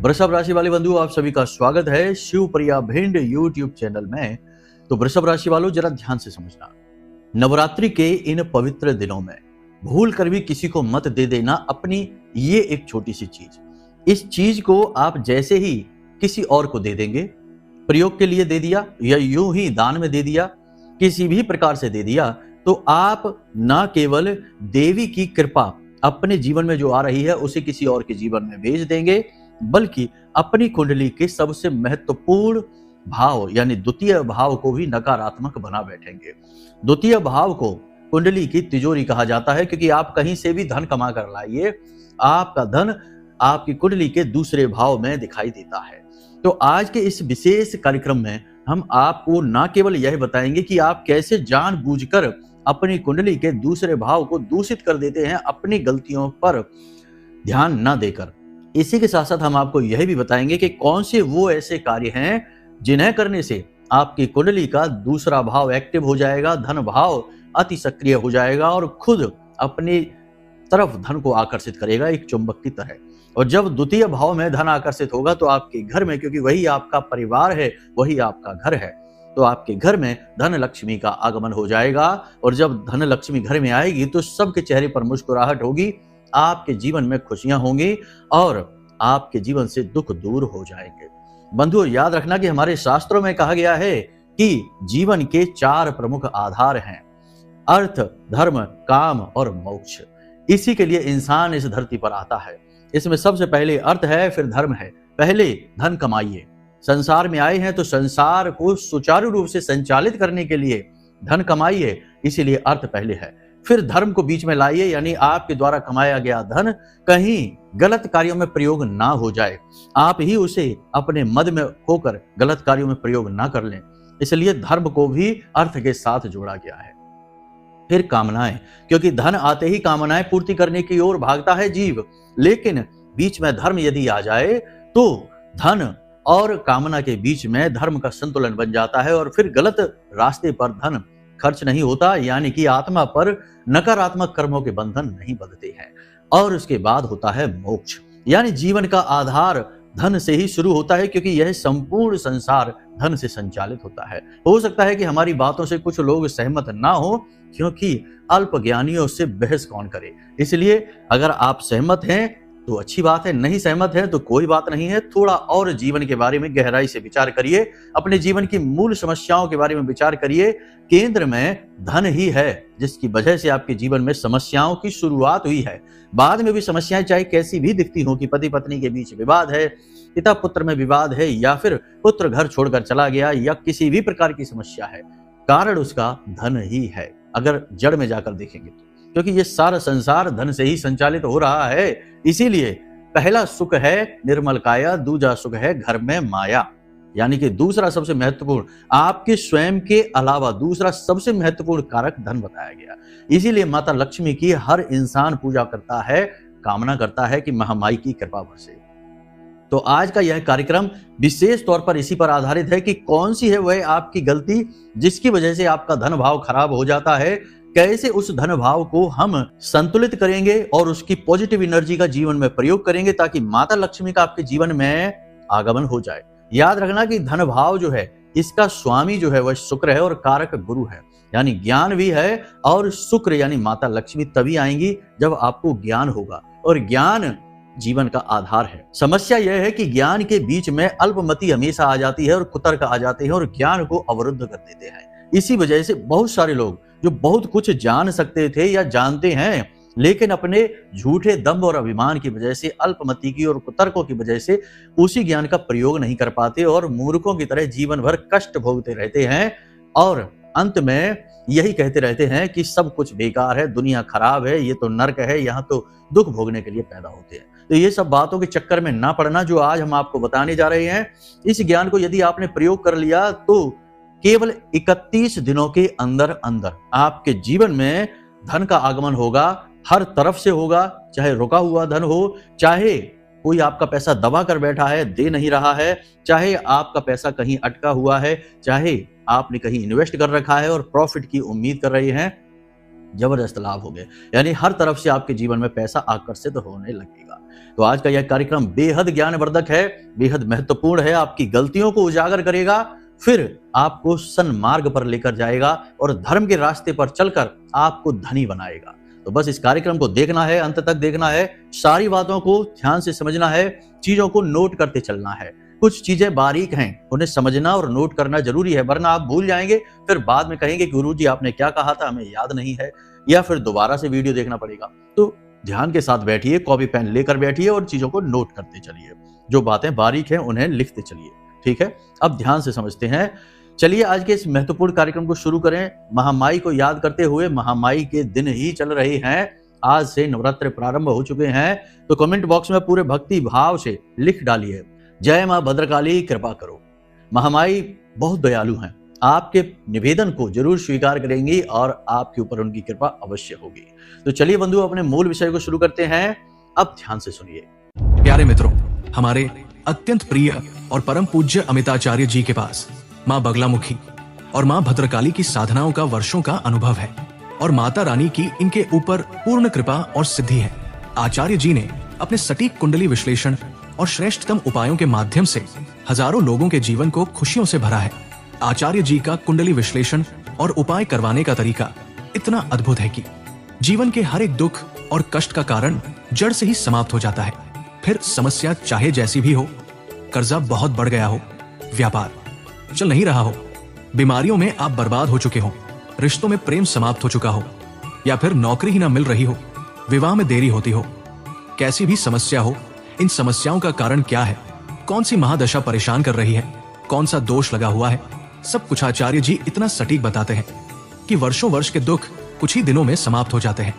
वृषभ राशि वाले बंधु, आप सभी का स्वागत है शिवप्रिया भिंड यूट्यूब चैनल में। तो वृषभ राशि वालों, जरा ध्यान से समझना, नवरात्रि के इन पवित्र दिनों में भूल कर भी किसी को मत दे देना अपनी ये एक छोटी सी चीज। इस चीज को आप जैसे ही किसी और को दे देंगे, प्रयोग के लिए दे दिया या यूं ही दान में दे दिया, किसी भी प्रकार से दे दिया, तो आप न केवल देवी की कृपा अपने जीवन में जो आ रही है उसे किसी और के जीवन में भेज देंगे, बल्कि अपनी कुंडली के सबसे महत्वपूर्ण भाव यानी द्वितीय भाव को भी नकारात्मक बना बैठेंगे। द्वितीय भाव को कुंडली की तिजोरी कहा जाता है, क्योंकि आप कहीं से भी धन कमा कर लाइए, आपका धन आपकी कुंडली के दूसरे भाव में दिखाई देता है। तो आज के इस विशेष कार्यक्रम में हम आपको न केवल यह बताएंगे कि आप कैसे जानबूझकर अपनी कुंडली के दूसरे भाव को दूषित कर देते हैं अपनी गलतियों पर ध्यान न देकर। इसी के साथ साथ हम आपको यह भी बताएंगे कि कौन से वो ऐसे कार्य हैं जिन्हें करने से आपकी कुंडली का दूसरा भाव एक्टिव हो जाएगा, धन भाव अति सक्रिय हो जाएगा और खुद अपनी तरफ धन को आकर्षित करेगा एक चुंबक की तरह। और जब द्वितीय भाव में धन आकर्षित होगा तो आपके घर में, क्योंकि वही आपका परिवार है, वही आपका घर है, तो आपके घर में धन लक्ष्मी का आगमन हो जाएगा। और जब धन लक्ष्मी घर में आएगी तो सबके चेहरे पर मुस्कुराहट होगी, आपके जीवन में खुशियां होंगी और आपके जीवन से दुख दूर हो जाएंगे। बंधुओं, याद रखना कि हमारे शास्त्रों में कहा गया है कि जीवन के 4 प्रमुख आधार हैं: अर्थ, धर्म, काम और मोक्ष। इसी के लिए इंसान इस धरती पर आता है। इसमें सबसे पहले अर्थ है, फिर धर्म है। पहले धन कमाइए। संसार में आए हैं तो संसार को सुचारू रूप से संचालित करने के लिए धन कमाइए, इसीलिए अर्थ पहले है। फिर धर्म को बीच में लाइए, यानी आपके द्वारा कमाया गया धन कहीं गलत कार्यों में प्रयोग ना हो जाए, आप ही उसे अपने मद में होकर गलत कार्यों में प्रयोग ना कर लें, इसलिए धर्म को भी अर्थ के साथ जोड़ा गया है। फिर कामनाएं, क्योंकि धन आते ही कामनाएं पूर्ति करने की ओर भागता है जीव, लेकिन बीच में धर्म यदि आ जाए तो धन और कामना के बीच में धर्म का संतुलन बन जाता है और फिर गलत रास्ते पर धन खर्च नहीं होता, यानी कि आत्मा पर नकारात्मक कर्मों के बंधन नहीं बंधते हैं। और उसके बाद होता है मोक्ष, यानी जीवन का आधार धन से ही शुरू होता है, क्योंकि यह संपूर्ण संसार धन से संचालित होता है। हो सकता है कि हमारी बातों से कुछ लोग सहमत ना हो, क्योंकि अल्प ज्ञानियों से बहस कौन करे। इसलिए अगर आप सहमत हैं तो अच्छी बात है, नहीं सहमत है तो कोई बात नहीं है। थोड़ा और जीवन के बारे में गहराई से विचार करिए, अपने जीवन की मूल समस्याओं के बारे में विचार करिए। केंद्र में धन ही है जिसकी वजह से आपके जीवन में समस्याओं की शुरुआत हुई है। बाद में भी समस्याएं चाहे कैसी भी दिखती हो, कि पति पत्नी के बीच विवाद है, पिता पुत्र में विवाद है, या फिर पुत्र घर छोड़कर चला गया, या किसी भी प्रकार की समस्या है, कारण उसका धन ही है अगर जड़ में जाकर देखेंगे तो। क्योंकि ये सारा संसार धन से ही संचालित हो रहा है। इसीलिए पहला सुख है निर्मल काया, दूजा सुख है घर में माया, यानी कि दूसरा सबसे महत्वपूर्ण, आपके स्वयं के अलावा दूसरा सबसे महत्वपूर्ण कारक धन बताया गया। इसीलिए माता लक्ष्मी की हर इंसान पूजा करता है, कामना करता है कि महामाई की कृपा बरसे। तो आज का यह कार्यक्रम विशेष तौर पर इसी पर आधारित है कि कौन सी है वह आपकी गलती जिसकी वजह से आपका धन भाव खराब हो जाता है, कैसे उस धन भाव को हम संतुलित करेंगे और उसकी पॉजिटिव एनर्जी का जीवन में प्रयोग करेंगे, ताकि माता लक्ष्मी का आपके जीवन में आगमन हो जाए। याद रखना कि धन भाव जो है, इसका स्वामी जो है वह शुक्र है और कारक गुरु है, यानी ज्ञान भी है। और शुक्र यानी माता लक्ष्मी तभी आएंगी जब आपको ज्ञान होगा, और ज्ञान जीवन का आधार है। समस्या यह है कि ज्ञान के बीच में अल्पमति हमेशा आ जाती है और कुतर्क आ जाते हैं और ज्ञान को अवरुद्ध कर देते हैं। इसी वजह से बहुत सारे लोग जो बहुत कुछ जान सकते थे या जानते हैं, लेकिन अपने झूठे दंभ और अभिमान की वजह से, अल्पमति की और कुतर्कों की वजह से उसी ज्ञान का प्रयोग नहीं कर पाते और मूर्खों की तरह जीवन भर कष्ट भोगते रहते हैं और अंत में यही कहते रहते हैं कि सब कुछ बेकार है, दुनिया खराब है, ये तो नर्क है, यहाँ तो दुख भोगने के लिए पैदा होते हैं। तो ये सब बातों के चक्कर में ना पड़ना, जो आज हम आपको बताने जा रहे हैं। इस ज्ञान को यदि आपने प्रयोग कर लिया तो केवल 31 दिनों के अंदर अंदर आपके जीवन में धन का आगमन होगा, हर तरफ से होगा, चाहे रुका हुआ धन हो, चाहे कोई आपका पैसा दबा कर बैठा है, दे नहीं रहा है, चाहे आपका पैसा कहीं अटका हुआ है, चाहे आपने कहीं इन्वेस्ट कर रखा है और प्रॉफिट की उम्मीद कर रहे हैं, जबरदस्त लाभ हो गए, यानी हर तरफ से आपके जीवन में पैसा आकर्षित होने लगेगा। तो आज का यह कार्यक्रम बेहद ज्ञानवर्धक है, बेहद महत्वपूर्ण है, आपकी गलतियों को उजागर करेगा, फिर आपको सन्मार्ग पर लेकर जाएगा और धर्म के रास्ते पर चलकर आपको धनी बनाएगा। तो बस इस कार्यक्रम को देखना है, अंत तक देखना है, सारी बातों को ध्यान से समझना है, चीजों को नोट करते चलना है। कुछ चीजें बारीक हैं, उन्हें समझना और नोट करना जरूरी है, वरना आप भूल जाएंगे, फिर बाद में कहेंगे गुरुजी आपने क्या कहा था, हमें याद नहीं है, या फिर दोबारा से वीडियो देखना पड़ेगा। तो ध्यान के साथ बैठिए, कॉपी पेन लेकर बैठिए और चीजों को नोट करते चलिए। जो बातें बारीक हैं उन्हें लिखते चलिए, ठीक है। अब ध्यान से समझते हैं। चलिए आज के इस महत्वपूर्ण कार्यक्रम को शुरू करें। महामाई को याद करते हुए, महामाई के दिन ही चल रहे हैं, आज से नवरात्र प्रारंभ हो चुके हैं, तो कमेंट बॉक्स में पूरे भक्ति भाव से लिख डालिए, जय मां भद्रकाली कृपा करो। महामाई बहुत दयालु हैं, आपके निवेदन को जरूर स्वीकार करेंगी और आपके ऊपर उनकी कृपा अवश्य होगी। तो चलिए बंधु, अपने मूल विषय को शुरू करते हैं। अब ध्यान से सुनिए। प्यारे मित्रों, हमारे अत्यंत प्रिय और परम पूज्य अमिताचार्य जी के पास माँ बगलामुखी और माँ भद्रकाली की साधनाओं का वर्षों का अनुभव है और माता रानी की इनके ऊपर पूर्ण कृपा और सिद्धि है। आचार्य जी ने अपने सटीक कुंडली विश्लेषण और श्रेष्ठतम उपायों के माध्यम से हजारों लोगों के जीवन को खुशियों से भरा है। आचार्य जी का कुंडली विश्लेषण और उपाय करवाने का तरीका इतना अद्भुत है कि जीवन के हर एक दुख और कष्ट का कारण जड़ से ही समाप्त हो जाता है। फिर समस्या चाहे जैसी भी हो, कर्जा बहुत बढ़ गया हो, व्यापार चल नहीं रहा हो, बीमारियों में आप बर्बाद हो चुके हो, रिश्तों में प्रेम समाप्त हो चुका हो, या फिर नौकरी ही ना मिल रही हो, विवाह में देरी होती हो, कैसी भी समस्या हो, इन समस्याओं का कारण क्या है, कौन सी महादशा परेशान कर रही है, कौन सा दोष लगा हुआ है, सब कुछ आचार्य जी इतना सटीक बताते हैं कि वर्षों वर्ष के दुख कुछ ही दिनों में समाप्त हो जाते हैं।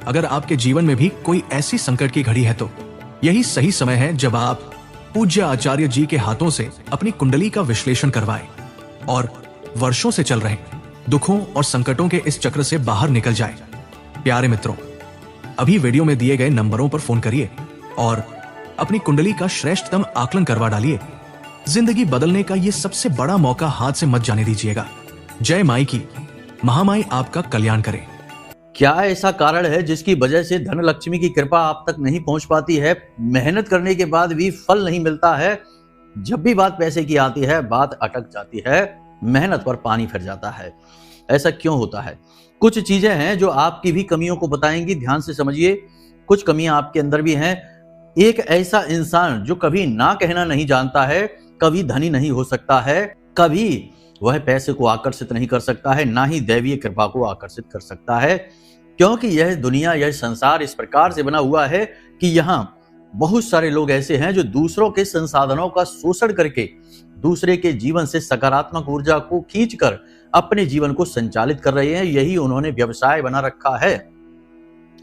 अगर आपके जीवन में भी कोई ऐसी संकट की घड़ी है तो यही सही समय है जब आप पूज्य आचार्य जी के हाथों से अपनी कुंडली का विश्लेषण करवाएं और वर्षों से चल रहे दुखों और संकटों के इस चक्र से बाहर निकल जाएं। प्यारे मित्रों, अभी वीडियो में दिए गए नंबरों पर फोन करिए और अपनी कुंडली का श्रेष्ठतम आकलन करवा डालिए। जिंदगी बदलने का ये सबसे बड़ा मौका हाथ से मत जाने दीजिएगा। जय माई की, महामाई आपका कल्याण करे। क्या ऐसा कारण है जिसकी वजह से धन लक्ष्मी की कृपा आप तक नहीं पहुंच पाती है? मेहनत करने के बाद भी फल नहीं मिलता है। जब भी बात पैसे की आती है, बात अटक जाती है, मेहनत पर पानी फिर जाता है। ऐसा क्यों होता है? कुछ चीजें हैं जो आपकी भी कमियों को बताएंगी, ध्यान से समझिए। कुछ कमियां आपके अंदर भी हैं। एक ऐसा इंसान जो कभी ना कहना नहीं जानता है, कभी धनी नहीं हो सकता है, कभी वह पैसे को आकर्षित नहीं कर सकता है, ना ही दैवीय कृपा को आकर्षित कर सकता है, क्योंकि यह दुनिया, यह संसार इस प्रकार से बना हुआ है कि यहाँ बहुत सारे लोग ऐसे हैं जो दूसरों के संसाधनों का शोषण करके दूसरे के जीवन से सकारात्मक ऊर्जा को खींचकर अपने जीवन को संचालित कर रहे हैं। यही उन्होंने व्यवसाय बना रखा है।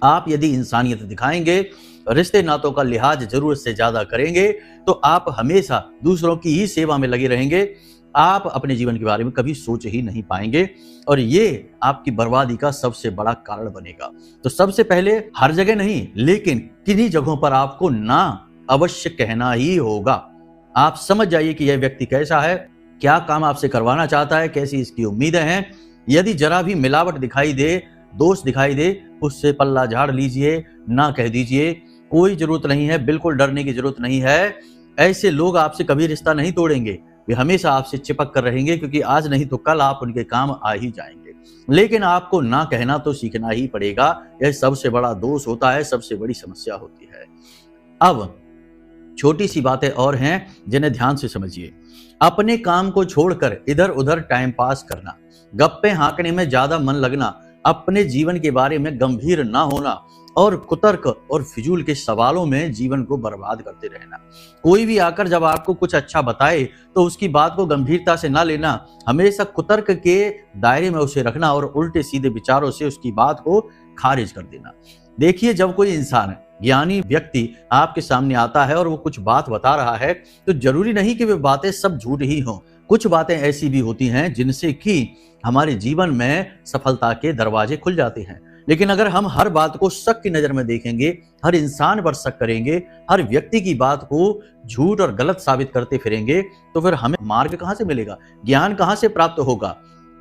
आप यदि इंसानियत दिखाएंगे, रिश्ते नातों का लिहाज जरूरत से ज्यादा करेंगे, तो आप हमेशा दूसरों की ही सेवा में लगे रहेंगे। आप अपने जीवन के बारे में कभी सोच ही नहीं पाएंगे और ये आपकी बर्बादी का सबसे बड़ा कारण बनेगा। तो सबसे पहले, हर जगह नहीं लेकिन किन्हीं जगहों पर आपको ना अवश्य कहना ही होगा। आप समझ जाइए कि यह व्यक्ति कैसा है, क्या काम आपसे करवाना चाहता है, कैसी इसकी उम्मीदें हैं। यदि जरा भी मिलावट दिखाई दे, दोष दिखाई दे, उससे पल्ला झाड़ लीजिए, ना कह दीजिए। कोई जरूरत नहीं है, बिल्कुल डरने की जरूरत नहीं है। ऐसे लोग आपसे कभी रिश्ता नहीं तोड़ेंगे, वे हमेशा आपसे चिपक कर रहेंगे, क्योंकि आज नहीं तो कल आप उनके काम आ ही जाएंगे। लेकिन आपको ना कहना तो सीखना ही पड़ेगा। यह सबसे बड़ा दोष होता है, सबसे बड़ी समस्या होती है। अब छोटी सी बातें और हैं जिन्हें ध्यान से समझिए। अपने काम को छोड़कर इधर उधर टाइम पास करना, गप्पे हाँकने में ज्यादा मन लगना, अपने जीवन के बारे में गंभीर ना होना और कुतर्क और फिजूल के सवालों में जीवन को बर्बाद करते रहना। कोई भी आकर जब आपको कुछ अच्छा बताए तो उसकी बात को गंभीरता से ना लेना, हमेशा कुतर्क के दायरे में उसे रखना और उल्टे सीधे विचारों से उसकी बात को खारिज कर देना। देखिए, जब कोई इंसान, ज्ञानी व्यक्ति आपके सामने आता है और वो कुछ बात बता रहा है, तो जरूरी नहीं कि वे बातें सब झूठ ही हों। कुछ बातें ऐसी भी होती हैं जिनसे कि हमारे जीवन में सफलता के दरवाजे खुल जाते हैं। लेकिन अगर हम हर बात को शक की नजर में देखेंगे, हर इंसान पर शक करेंगे, हर व्यक्ति की बात को झूठ और गलत साबित करते फिरेंगे, तो फिर हमें मार्ग कहां से मिलेगा, ज्ञान कहां से प्राप्त होगा?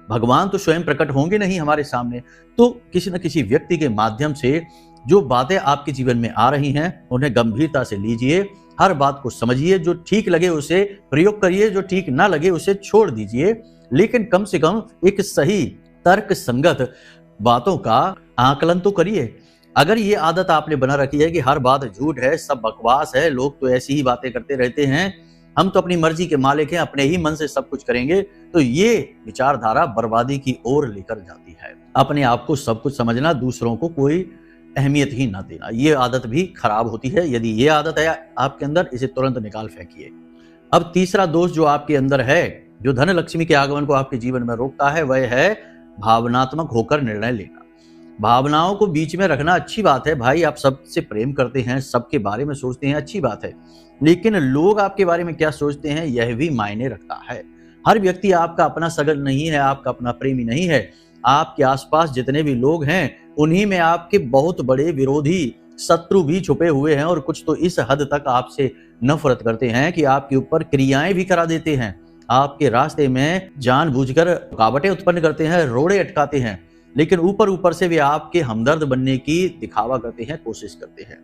भगवान तो स्वयं प्रकट होंगे नहीं हमारे सामने, तो किसी न किसी व्यक्ति के माध्यम से जो बातें आपके जीवन में आ रही हैं उन्हें गंभीरता से लीजिए, हर बात को समझिए, जो ठीक लगे उसे प्रयोग करिए, जो ठीक ना लगे उसे छोड़ दीजिए, लेकिन कम से कम एक सही तर्क संगत बातों का आकलन तो करिए। अगर ये आदत आपने बना रखी है कि हर बात झूठ है, सब बकवास है, लोग तो ऐसी ही बातें करते रहते हैं, हम तो अपनी मर्जी के मालिक हैं, अपने ही मन से सब कुछ करेंगे, तो ये विचारधारा बर्बादी की ओर लेकर जाती है। अपने आप को सब कुछ समझना, दूसरों को कोई अहमियत ही ना देना, ये आदत भी खराब होती है। यदि ये आदत है आपके अंदर, इसे तुरंत निकाल फेंकिए। अब तीसरा दोष जो आपके अंदर है, जो धन लक्ष्मी के आगमन को आपके जीवन में रोकता है, वह है भावनात्मक होकर निर्णय लेना। भावनाओं को बीच में रखना अच्छी बात है भाई, आप सबसे प्रेम करते हैं, सबके बारे में सोचते हैं, अच्छी बात है, लेकिन लोग आपके बारे में क्या सोचते हैं यह भी मायने रखता है। हर व्यक्ति आपका अपना सगल नहीं है, आपका अपना प्रेमी नहीं है। आपके आसपास जितने भी लोग हैं उन्हीं में आपके बहुत बड़े विरोधी, शत्रु भी छुपे हुए हैं, और कुछ तो इस हद तक आपसे नफरत करते हैं कि आपके ऊपर क्रियाएं भी करा देते हैं, आपके रास्ते में जानबूझकर रुकावटें उत्पन्न करते हैं, रोड़े अटकाते हैं, लेकिन ऊपर ऊपर से वे आपके हमदर्द बनने की दिखावा करते हैं, कोशिश करते हैं।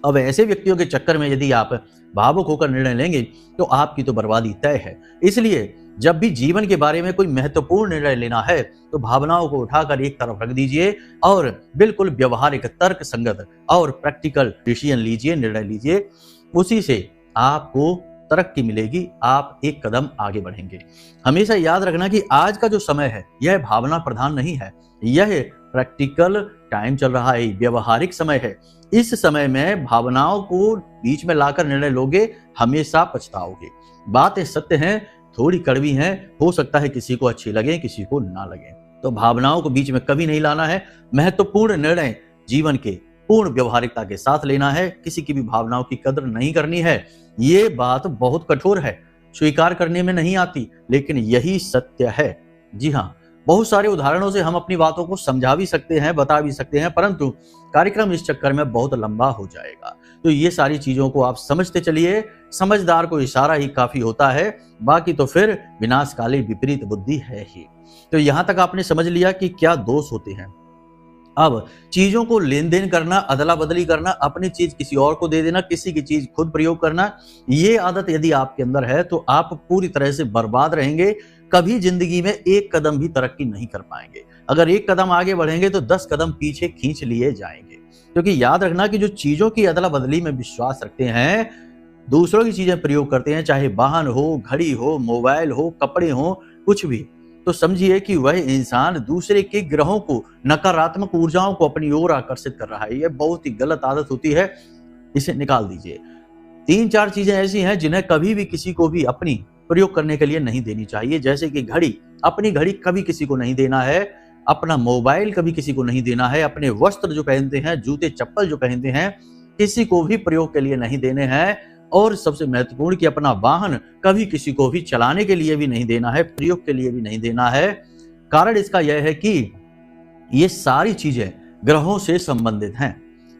अब ऐसे व्यक्तियों के चक्कर में यदि आप भावुक होकर निर्णय लेंगे तो आपकी तो बर्बादी तय है। इसलिए जब भी जीवन के बारे में कोई महत्वपूर्ण निर्णय लेना है तो भावनाओं को उठाकर एक तरफ रख दीजिए और बिल्कुल व्यवहारिक, तर्क संगत और प्रैक्टिकल डिसीजन लीजिए, निर्णय लीजिए। उसी से आपको तरक्की मिलेगी, आप एक कदम आगे बढ़ेंगे। हमेशा याद रखना कि आज का जो समय है यह भावना प्रधान नहीं है, यह प्रैक्टिकल टाइम चल रहा है, व्यवहारिक समय है। इस समय में भावनाओं को बीच में लाकर निर्णय लोगे, हमेशा पछताओगे। बातें सत्य हैं, थोड़ी कड़वी हैं, हो सकता है किसी को अच्छी लगे, किसी को ना लगे, तो भावनाओं को बीच में कभी नहीं लाना है। महत्वपूर्ण निर्णय जीवन के पूर्ण व्यवहारिकता के साथ लेना है, किसी की भी भावनाओं की कदर नहीं करनी है। ये बात बहुत कठोर है, स्वीकार करने में नहीं आती, लेकिन यही सत्य है। जी हाँ, बहुत सारे उदाहरणों से हम अपनी बातों को समझा भी सकते हैं, बता भी सकते हैं, परंतु कार्यक्रम इस चक्कर में बहुत लंबा हो जाएगा। तो ये सारी चीजों को आप समझते चलिए, समझदार को इशारा ही काफी होता है, बाकी तो फिर विनाशकाली विपरीत बुद्धि है ही। तो यहां तक आपने समझ लिया कि क्या दोष होते हैं। अब चीजों को लेन देन करना, अदला बदली करना, अपनी चीज किसी और को दे देना, किसी की चीज खुद प्रयोग करना, ये आदत यदि आपके अंदर है तो आप पूरी तरह से बर्बाद रहेंगे। कभी जिंदगी में एक कदम भी तरक्की नहीं कर पाएंगे। अगर एक कदम आगे बढ़ेंगे तो 10 कदम पीछे खींच लिए जाएंगे। क्योंकि याद रखना कि जो चीजों की अदला बदली में विश्वास रखते हैं, दूसरों की चीजें प्रयोग करते हैं, चाहे वाहन हो, घड़ी हो, मोबाइल हो, कपड़े हो, कुछ भी, तो समझिए कि वह इंसान दूसरे के ग्रहों को, नकारात्मक ऊर्जाओं को अपनी ओर आकर्षित कर रहा है। यह बहुत ही गलत आदत होती है, इसे निकाल दीजिए। 3-4 चीजें ऐसी हैं जिन्हें कभी भी किसी को भी अपनी प्रयोग करने के लिए नहीं देनी चाहिए, जैसे कि घड़ी। अपनी घड़ी कभी किसी को नहीं देना है, अपना मोबाइल कभी किसी को नहीं देना है, अपने वस्त्र जो पहनते हैं, जूते चप्पल जो पहनते हैं, किसी को भी प्रयोग के लिए नहीं देने हैं। और सबसे महत्वपूर्ण कि अपना वाहन कभी किसी को भी चलाने के लिए भी नहीं देना है, प्रयोग के लिए भी नहीं देना है। कारण इसका यह है कि ये सारी चीजें ग्रहों से संबंधित हैं।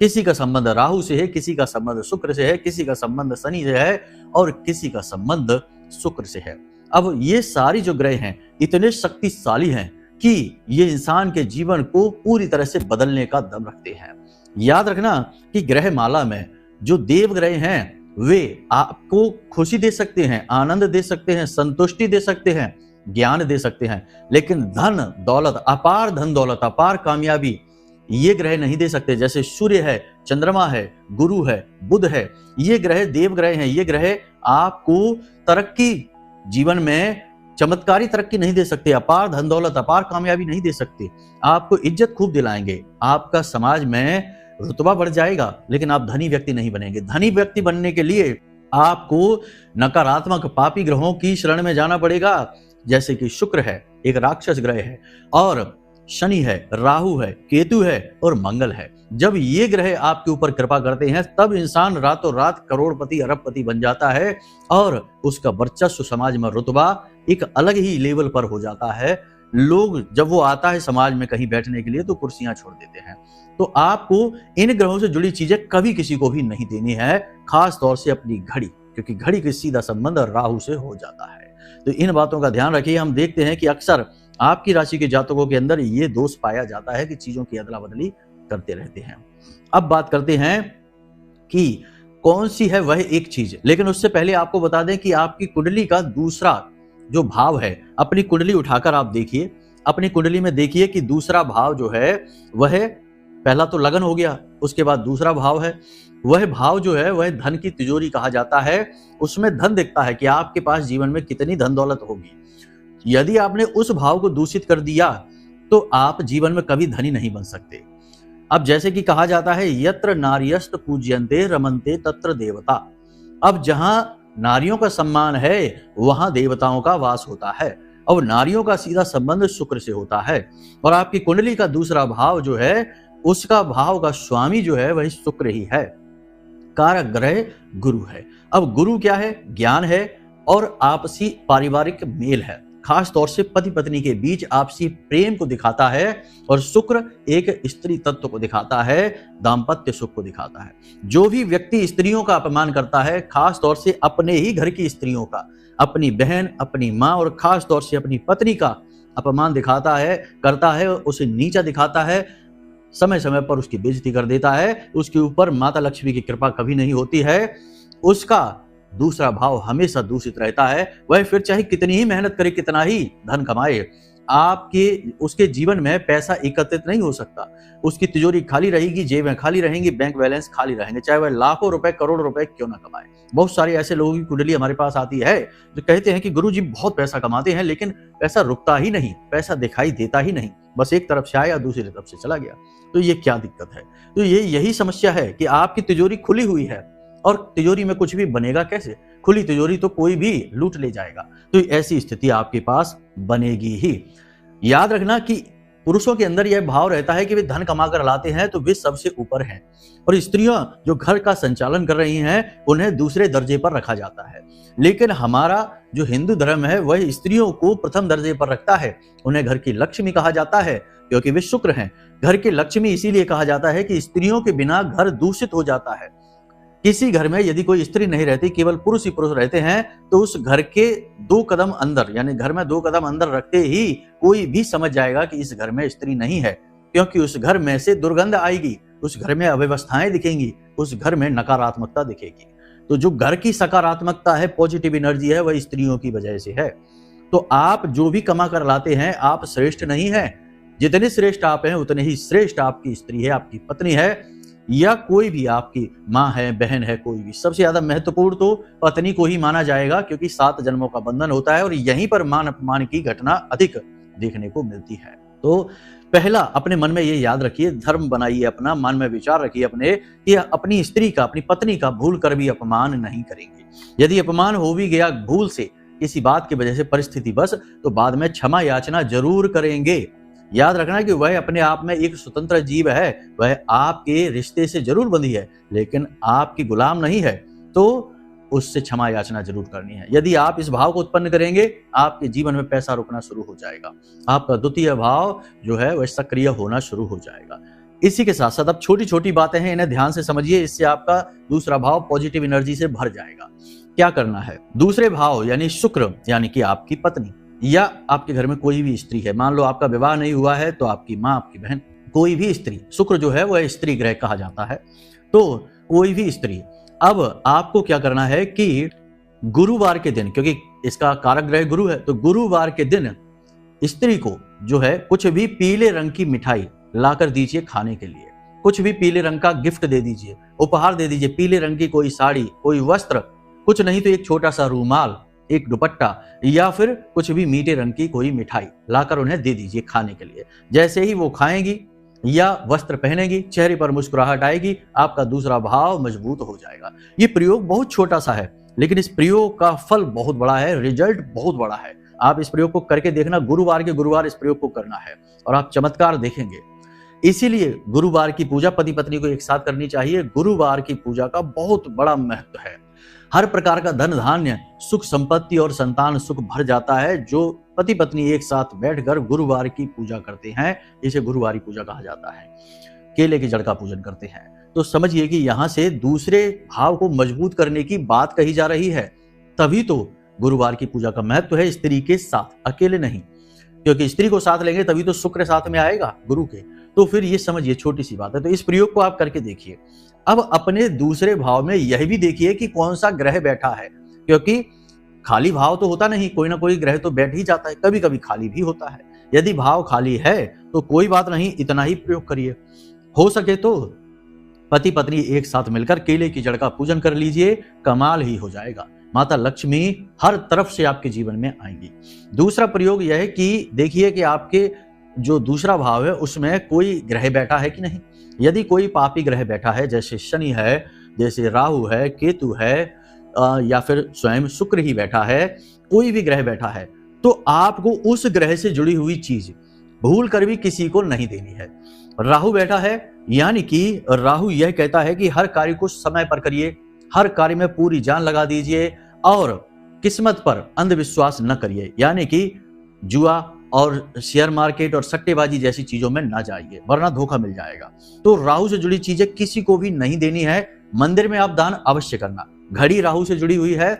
किसी का संबंध राहु से है, किसी का संबंध शुक्र से है, किसी का संबंध शनि से है और किसी का संबंध शुक्र से है। अब ये सारी जो ग्रह हैं इतने शक्तिशाली हैं कि ये इंसान के जीवन को पूरी तरह से बदलने का दम रखते हैं। याद रखना कि ग्रह माला में जो देव ग्रह हैं वे आपको खुशी दे सकते हैं, आनंद दे सकते हैं, संतुष्टि दे सकते हैं, ज्ञान दे सकते हैं, लेकिन धन दौलत, अपार धन दौलत, अपार कामयाबी ये ग्रह नहीं दे सकते। जैसे सूर्य है, चंद्रमा है, गुरु है, बुध है, ये ग्रह देव ग्रह हैं। ये ग्रह आपको तरक्की, जीवन में चमत्कारी तरक्की नहीं दे सकते, अपार धन दौलत, अपार कामयाबी नहीं दे सकते। आपको इज्जत खूब दिलाएंगे, आपका समाज में रुतबा बढ़ जाएगा, लेकिन आप धनी व्यक्ति नहीं बनेंगे। धनी व्यक्ति बनने के लिए आपको नकारात्मक पापी ग्रहों की शरण में जाना पड़ेगा, जैसे कि शुक्र है, एक राक्षस ग्रह है, और शनि है, राहु है, केतु है और मंगल है। जब ये ग्रह आपके ऊपर कृपा करते हैं तब इंसान रातों रात करोड़पति, अरबपति बन जाता है और उसका वर्चस्व, समाज में रुतबा एक अलग ही लेवल पर हो जाता है। लोग जब वो आता है समाज में कहीं बैठने के लिए तो कुर्सियां छोड़ देते हैं। तो आपको इन ग्रहों से जुड़ी चीजें कभी किसी को भी नहीं देनी है, खास तौर से अपनी घड़ी, क्योंकि घड़ी का सीधा संबंध राहु से हो जाता है। तो इन बातों का ध्यान रखिए। हम देखते हैं कि अक्सर आपकी राशि के जातकों के अंदर ये दोष पाया जाता है कि चीजों की अदला बदली करते रहते हैं। अब बात करते हैं कि कौन सी है वह एक चीज, लेकिन उससे पहले आपको बता दें कि आपकी कुंडली का दूसरा जो भाव है, अपनी कुंडली उठाकर आप देखिए, अपनी कुंडली में देखिए कि दूसरा भाव जो है वह, पहला तो लगन हो गया, उसके बाद दूसरा भाव है, वह भाव जो है वह धन की तिजोरी कहा जाता है। उसमें धन दिखता है कि आपके पास जीवन में कितनी धन दौलत होगी। यदि आपने उस भाव को दूषित कर दिया तो आप जीवन में कभी धनी नहीं बन सकते। अब जैसे कि कहा जाता है, यत्र नार्यस्त पूज्यन्ते रमन्ते तत्र देवता। अब जहां नारियों का सम्मान है वहां देवताओं का वास होता है, और नारियों का सीधा संबंध शुक्र से होता है। और आपकी कुंडली का दूसरा भाव जो है, उसका भाव का स्वामी जो है वही शुक्र ही है, कारक ग्रह गुरु है। अब गुरु क्या है? ज्ञान है और आपसी पारिवारिक मेल है, खास तौर से पति पत्नी के बीच आपसी प्रेम को दिखाता है। और शुक्र एक स्त्री तत्व को दिखाता है, दाम्पत्य सुख को दिखाता है। जो भी व्यक्ति स्त्रियों का अपमान करता है, खास तौर से अपने ही घर की स्त्रियों का, अपनी बहन, अपनी माँ और खास तौर से अपनी पत्नी का अपमान दिखाता है, करता है, उसे नीचा दिखाता है, समय समय पर उसकी बेइज्जती कर देता है, उसके ऊपर माता लक्ष्मी की कृपा कभी नहीं होती है, उसका दूसरा भाव हमेशा दूषित रहता है। वह फिर चाहे कितनी ही मेहनत करे, कितना ही धन कमाए, आपके उसके जीवन में पैसा एकत्रित नहीं हो सकता। उसकी तिजोरी खाली रहेगी, जेबें खाली रहेंगी, बैंक बैलेंस खाली रहेंगे, चाहे वह लाखों रुपए, करोड़ रुपए क्यों ना कमाए। बहुत सारे ऐसे लोगों की कुंडली हमारे पास आती है जो कहते हैं कि गुरुजी बहुत पैसा कमाते हैं, लेकिन पैसा रुकता ही नहीं, पैसा दिखाई देता ही नहीं, बस एक तरफ से आया दूसरी तरफ से चला गया। तो ये क्या दिक्कत है? तो ये यही समस्या है कि आपकी तिजोरी खुली हुई है, और तिजोरी में कुछ भी बनेगा कैसे? खुली तिजोरी तो कोई भी लूट ले जाएगा। तो ऐसी स्थिति आपके पास बनेगी ही। याद रखना कि पुरुषों के अंदर यह भाव रहता है कि वे धन कमा कर लाते हैं तो वे सबसे ऊपर हैं, और स्त्रियां जो घर का संचालन कर रही हैं उन्हें दूसरे दर्जे पर रखा जाता है। लेकिन हमारा जो हिंदू धर्म है वह स्त्रियों को प्रथम दर्जे पर रखता है। उन्हें घर की लक्ष्मी कहा जाता है क्योंकि वे शुक्र हैं। घर की लक्ष्मी इसीलिए कहा जाता है कि स्त्रियों के बिना घर दूषित हो जाता है। किसी घर में यदि कोई स्त्री नहीं रहती, केवल पुरुष ही पुरुष रहते हैं, तो उस घर के 2 कदम अंदर, यानी घर में 2 कदम अंदर रखते ही कोई भी समझ जाएगा कि इस घर में स्त्री नहीं है, क्योंकि उस घर में से दुर्गंध आएगी, उस घर में अव्यवस्थाएं दिखेंगी, उस घर में नकारात्मकता दिखेगी। तो जो घर की सकारात्मकता है, पॉजिटिव एनर्जी है, वह स्त्रियों की वजह से है। तो आप जो भी कमा कर लाते हैं, आप श्रेष्ठ नहीं है। जितने श्रेष्ठ आप हैं उतने ही श्रेष्ठ आपकी स्त्री है, आपकी पत्नी है, या कोई भी आपकी माँ है, बहन है, कोई भी। सबसे ज्यादा महत्वपूर्ण तो पत्नी को ही माना जाएगा, क्योंकि 7 जन्मों का बंधन होता है और यहीं पर मान अपमान की घटना अधिक देखने को मिलती है। तो पहला अपने मन में ये याद रखिए, धर्म बनाइए अपना, मन में विचार रखिए अपने कि अपनी स्त्री का, अपनी पत्नी का भूल कर भी अपमान नहीं करेंगे। यदि अपमान हो भी गया भूल से, किसी बात की वजह से, परिस्थिति बस, तो बाद में क्षमा याचना जरूर करेंगे। याद रखना कि वह अपने आप में एक स्वतंत्र जीव है, वह आपके रिश्ते से जरूर बंधी है, लेकिन आपकी गुलाम नहीं है, तो उससे क्षमा याचना जरूर करनी है। यदि आप इस भाव को उत्पन्न करेंगे, आपके जीवन में पैसा रुकना शुरू हो जाएगा, आपका द्वितीय भाव जो है वह सक्रिय होना शुरू हो जाएगा। इसी के साथ साथ अब छोटी छोटी बातें हैं, इन्हें ध्यान से समझिए, इससे आपका दूसरा भाव पॉजिटिव एनर्जी से भर जाएगा। क्या करना है? दूसरे भाव यानी शुक्र, यानी कि आपकी पत्नी या आपके घर में कोई भी स्त्री है, मान लो आपका विवाह नहीं हुआ है, तो आपकी माँ, आपकी बहन, कोई भी स्त्री, शुक्र जो है वह स्त्री ग्रह कहा जाता है, तो कोई भी स्त्री। अब आपको क्या करना है कि गुरुवार के दिन, क्योंकि इसका कारक ग्रह गुरु है, तो गुरुवार के दिन स्त्री को जो है कुछ भी पीले रंग की मिठाई लाकर दीजिए खाने के लिए। कुछ भी पीले रंग का गिफ्ट दे दीजिए, उपहार दे दीजिए, पीले रंग की कोई साड़ी, कोई वस्त्र, कुछ नहीं तो एक छोटा सा रूमाल, एक दुपट्टा, या फिर कुछ भी मीठे रंग की कोई मिठाई लाकर उन्हें दे दीजिए खाने के लिए। जैसे ही वो खाएंगी या वस्त्र पहनेगी, चेहरे पर मुस्कुराहट आएगी, आपका दूसरा भाव मजबूत हो जाएगा। ये प्रयोग बहुत छोटा सा है, लेकिन इस प्रयोग का फल बहुत बड़ा है, रिजल्ट बहुत बड़ा है। आप इस प्रयोग को करके देखना, गुरुवार के गुरुवार इस प्रयोग को करना है और आप चमत्कार देखेंगे। इसीलिए गुरुवार की पूजा पति पत्नी को एक साथ करनी चाहिए। गुरुवार की पूजा का बहुत बड़ा महत्व है। हर प्रकार का धन धान्य, सुख संपत्ति और संतान सुख भर जाता है जो पति पत्नी एक साथ बैठकर गुरुवार की पूजा करते हैं। इसे गुरुवारी पूजा कहा जाता है। केले की जड़ का पूजन करते हैं। तो समझिए कि यहां से दूसरे भाव को मजबूत करने की बात कही जा रही है। तभी तो गुरुवार की पूजा का महत्व है, स्त्री के साथ, अकेले नहीं, क्योंकि स्त्री को साथ लेंगे तभी तो शुक्र साथ में आएगा गुरु के। तो फिर ये समझिए छोटी सी बात है। तो इस प्रयोग को आप करके देखिए। अब अपने दूसरे भाव में यह भी देखिए कि कौन सा ग्रह बैठा है, क्योंकि खाली भाव तो होता नहीं, कोई ना कोई ग्रह तो बैठ ही जाता है, कभी कभी खाली भी होता है। यदि भाव खाली है तो कोई बात नहीं, इतना ही प्रयोग करिए। हो सके तो पति पत्नी एक साथ मिलकर केले की जड़ का पूजन कर लीजिए, कमाल ही हो जाएगा। माता लक्ष्मी हर तरफ से आपके जीवन में आएंगी। दूसरा प्रयोग यह है कि देखिए कि आपके जो दूसरा भाव है उसमें कोई ग्रह बैठा है कि नहीं। यदि कोई पापी ग्रह बैठा है, जैसे शनि है, जैसे राहु है, केतु है, या फिर स्वयं शुक्र ही बैठा है, कोई भी ग्रह बैठा है, तो आपको उस ग्रह से जुड़ी हुई चीज भूल कर भी किसी को नहीं देनी है। राहु बैठा है, यानी कि राहु यह कहता है कि हर कार्य को समय पर करिए, हर कार्य में पूरी जान लगा दीजिए और किस्मत पर अंधविश्वास न करिए, यानी कि जुआ और शेयर मार्केट और सट्टेबाजी जैसी चीजों में ना जाइए, वरना धोखा मिल जाएगा। तो राहु से जुड़ी चीजें किसी को भी नहीं देनी है। मंदिर में आप दान अवश्य करना। घड़ी राहु से जुड़ी हुई है,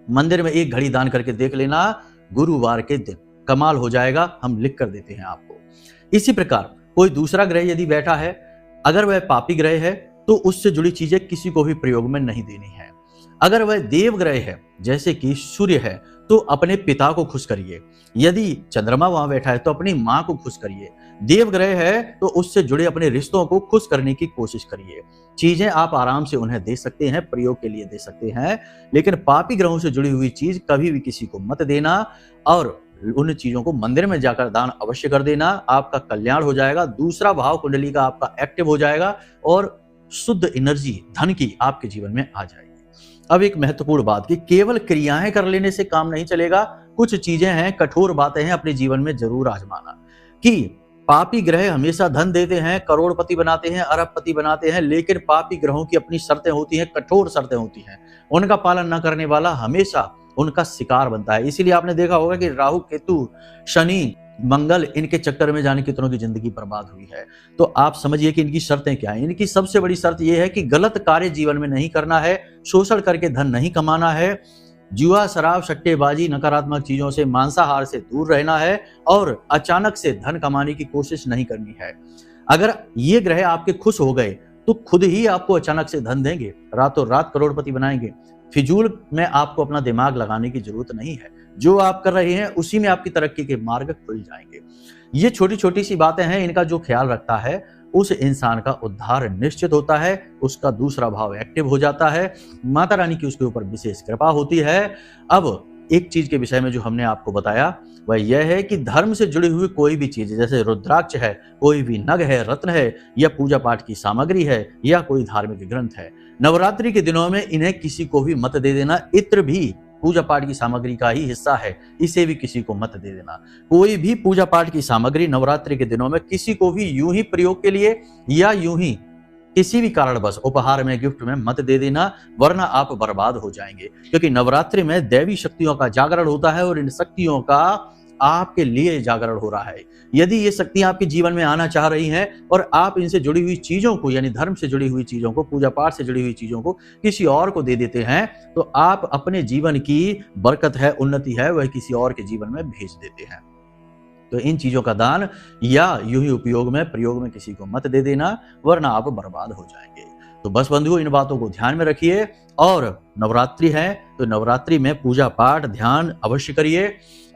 मंदिर में एक घड़ी दान करके देख लेना गुरुवार के दिन, कमाल हो जाएगा, हम लिख कर देते हैं आपको। इसी प्रकार कोई दूसरा ग्रह यदि बैठा है, अगर वह पापी ग्रह है तो उससे जुड़ी चीजें किसी को भी प्रयोग में नहीं देनी है। अगर वह देव ग्रह है, जैसे कि सूर्य है, तो अपने पिता को खुश करिए। यदि चंद्रमा वहां बैठा है तो अपनी मां को खुश करिए। देव ग्रह है तो उससे जुड़े अपने रिश्तों को खुश करने की कोशिश करिए। चीजें आप आराम से उन्हें दे सकते हैं, प्रयोग के लिए दे सकते हैं, लेकिन पापी ग्रहों से जुड़ी हुई चीज कभी भी किसी को मत देना और उन चीजों को मंदिर में जाकर दान अवश्य कर देना। आपका कल्याण हो जाएगा, दूसरा भाव कुंडली का आपका एक्टिव हो जाएगा और शुद्ध एनर्जी धन की आपके जीवन में आ जाएगी। अब एक महत्वपूर्ण बात कि केवल क्रियाएं कर लेने से काम नहीं चलेगा, कुछ चीजें हैं, कठोर बातें हैं, अपने जीवन में जरूर आजमाना। कि पापी ग्रह हमेशा धन देते हैं, करोड़पति बनाते हैं, अरबपति बनाते हैं, लेकिन पापी ग्रहों की अपनी शर्तें होती हैं, कठोर शर्तें होती हैं, उनका पालन न करने वाला हमेशा उनका शिकार बनता है। इसीलिए आपने देखा होगा कि राहु, केतु, शनि, मंगल, इनके चक्कर में जाने कितनों की जिंदगी बर्बाद हुई है। तो आप समझिए कि इनकी शर्तें क्या हैं। इनकी सबसे बड़ी शर्त यह है कि गलत कार्य जीवन में नहीं करना है, शोषण करके धन नहीं कमाना है, जुआ, शराब, सट्टेबाजी, नकारात्मक चीजों से, मांसाहार से दूर रहना है और अचानक से धन कमाने की कोशिश नहीं करनी है। अगर ये ग्रह आपके खुश हो गए तो खुद ही आपको अचानक से धन देंगे, रातों रात करोड़पति बनाएंगे। फिजूल में आपको अपना दिमाग लगाने की जरूरत नहीं है। जो आप कर रहे हैं उसी में आपकी तरक्की के मार्ग खुल जाएंगे। ये छोटी छोटी सी बातें हैं, इनका जो ख्याल रखता है उस इंसान का उद्धार निश्चित होता है, उसका दूसरा भाव एक्टिव हो जाता है, माता रानी की उसके ऊपर विशेष कृपा होती है। अब एक चीज के विषय में जो हमने आपको बताया वह यह है कि धर्म से जुड़ी हुई कोई भी चीज, जैसे रुद्राक्ष है, कोई भी नग है, रत्न है, या पूजा पाठ की सामग्री है, या कोई धार्मिक ग्रंथ है, नवरात्रि के दिनों में इन्हें किसी को भी मत दे देना। इत्र भी पूजा पाठ की सामग्री का ही हिस्सा है, इसे भी किसी को मत दे देना। कोई भी पूजा पाठ की सामग्री नवरात्रि के दिनों में किसी को भी यूं ही प्रयोग के लिए या यूं ही किसी भी कारणवश उपहार में, गिफ्ट में मत दे देना, वरना आप बर्बाद हो जाएंगे। क्योंकि नवरात्रि में दैवी शक्तियों का जागरण होता है और इन शक्तियों का आपके लिए जागरण हो रहा है। यदि ये शक्तियां आपके जीवन में आना चाह रही हैं और आप इनसे जुड़ी हुई चीजों को, यानी धर्म से जुड़ी हुई चीजों को, पूजा पाठ से जुड़ी हुई चीजों को किसी और को दे देते हैं, तो आप अपने जीवन की बरकत है, उन्नति है, वह किसी और के जीवन में भेज देते हैं। तो इन चीजों का दान या यूं ही उपयोग में, प्रयोग में किसी को मत दे देना, वरना आप बर्बाद हो जाएंगे। तो बस बंधुओं, इन बातों को ध्यान में रखिए। और नवरात्रि है तो नवरात्रि में पूजा पाठ, ध्यान अवश्य करिए।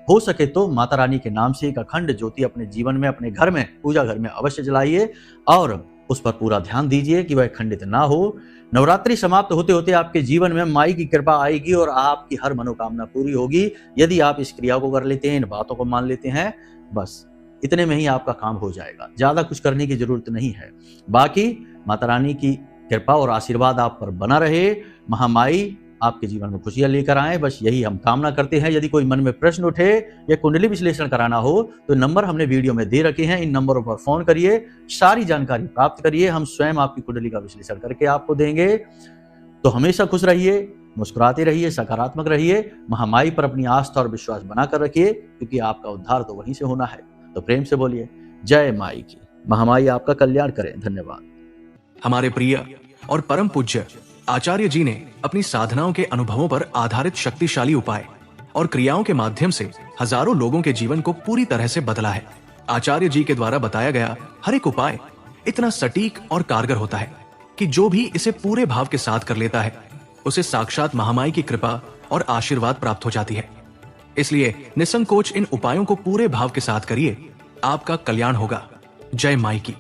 हो सके तो माता रानी के नाम से एक अखंड ज्योति अपने जीवन में, अपने घर में, पूजा घर में अवश्य जलाइए और उस पर पूरा ध्यान दीजिए कि वह खंडित ना हो। नवरात्रि समाप्त होते होते आपके जीवन में माई की कृपा आएगी और आपकी हर मनोकामना पूरी होगी, यदि आप इस क्रिया को कर लेते हैं, इन बातों को मान लेते हैं। बस इतने में ही आपका काम हो जाएगा, ज्यादा कुछ करने की जरूरत नहीं है। बाकी माता रानी की कृपा और आशीर्वाद आप पर बना रहे, महामाई आपके जीवन में खुशियां लेकर आए, बस यही हम कामना करते हैं। यदि कोई मन में प्रश्न उठे या कुंडली विश्लेषण कराना हो तो नंबर हमने वीडियो में दे रखे हैं, इन नंबरों पर फोन करिए, सारी जानकारी प्राप्त करिए, हम स्वयं आपकी कुंडली का विश्लेषण करके आपको देंगे। तो हमेशा खुश रहिए, मुस्कुराते रहिए, सकारात्मक रहिए, महामाई पर अपनी आस्था और विश्वास बनाकर रखिए, क्योंकि आपका उद्धार तो वहीं से होना है। तो प्रेम से बोलिए जय माई की। महामाई आपका कल्याण करें। धन्यवाद। हमारे प्रिय और परम पूज्य आचार्य जी ने अपनी साधनाओं के अनुभवों पर आधारित शक्तिशाली उपाय और क्रियाओं के माध्यम से हजारों लोगों के जीवन को पूरी तरह से बदला है। आचार्य जी के द्वारा बताया गया हर एक उपाय इतना सटीक और कारगर होता है कि जो भी इसे पूरे भाव के साथ कर लेता है उसे साक्षात महामाई की कृपा और आशीर्वाद प्राप्त हो जाती है। इसलिए निसंकोच इन उपायों को पूरे भाव के साथ करिए, आपका कल्याण होगा। जय माई की।